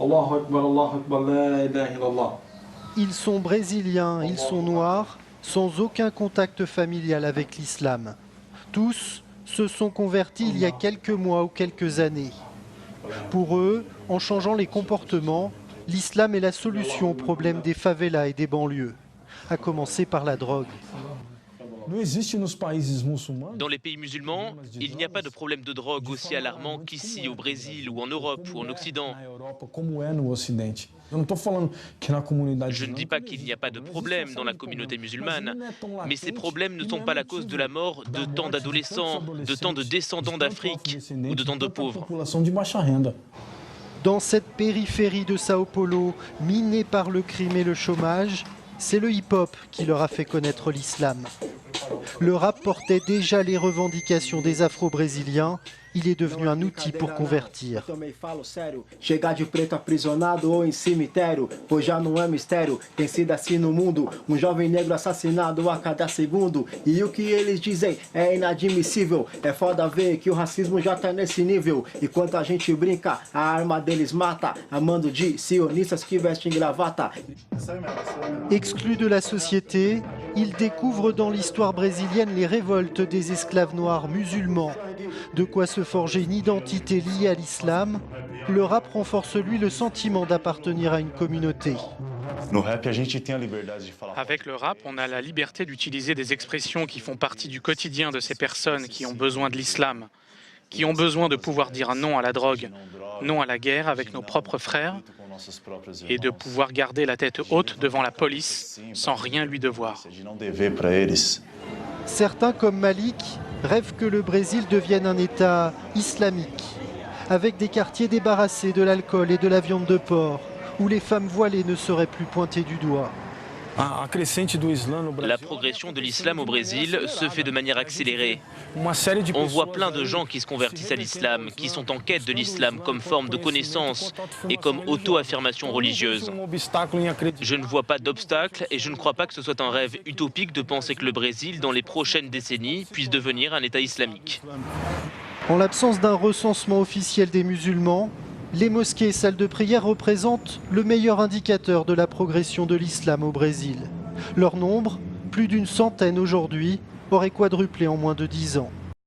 Allahu Akbar, Allahu Akbar, la ilaha illallah. Ils sont brésiliens, ils sont noirs, sans aucun contact familial avec l'islam. Tous se sont convertis il y a quelques mois ou quelques années. Pour eux, en changeant les comportements, l'islam est la solution au problème des favelas et des banlieues, à commencer par la drogue. Dans les pays musulmans, il n'y a pas de problème de drogue aussi alarmant qu'ici au Brésil ou en Europe ou en Occident. Je ne dis pas qu'il n'y a pas de problème dans la communauté musulmane, mais ces problèmes ne sont pas la cause de la mort de tant d'adolescents, de tant de descendants d'Afrique ou de tant de pauvres. Dans cette périphérie de Sao Paulo, minée par le crime et le chômage, c'est le hip-hop qui leur a fait connaître l'islam. Le rap portait déjà les revendications des Afro-Brésiliens. Il est devenu un outil pour convertir. Chegar de preto aprisionado ou em cemitério, pois já não é mistério, tem sido assim no mundo, jovem negro assassinado a cada segundo, e o que eles dizem é inadmissível, é foda ver que o racismo já tá nesse nível, e quando a gente brinca, a arma deles mata, amando de sionistas que vestem gravata. Exclus de la société, ils découvrent dans l'histoire brésilienne les révoltes des esclaves noirs musulmans. De quoi se forger une identité liée à l'islam. Le rap renforce lui le sentiment d'appartenir à une communauté. Avec le rap, on a la liberté d'utiliser des expressions qui font partie du quotidien de ces personnes qui ont besoin de l'islam, qui ont besoin de pouvoir dire non à la drogue, non à la guerre avec nos propres frères, et de pouvoir garder la tête haute devant la police sans rien lui devoir. Certains, comme Malik, rêvent que le Brésil devienne un État islamique, avec des quartiers débarrassés de l'alcool et de la viande de porc, où les femmes voilées ne seraient plus pointées du doigt. La progression de l'islam au Brésil se fait de manière accélérée. On voit plein de gens qui se convertissent à l'islam, qui sont en quête de l'islam comme forme de connaissance et comme auto-affirmation religieuse. Je ne vois pas d'obstacle et je ne crois pas que ce soit un rêve utopique de penser que le Brésil, dans les prochaines décennies, puisse devenir un État islamique. En l'absence d'un recensement officiel des musulmans, les mosquées et salles de prière représentent le meilleur indicateur de la progression de l'islam au Brésil. Leur nombre, plus d'une centaine aujourd'hui, aurait quadruplé en moins de 10 ans.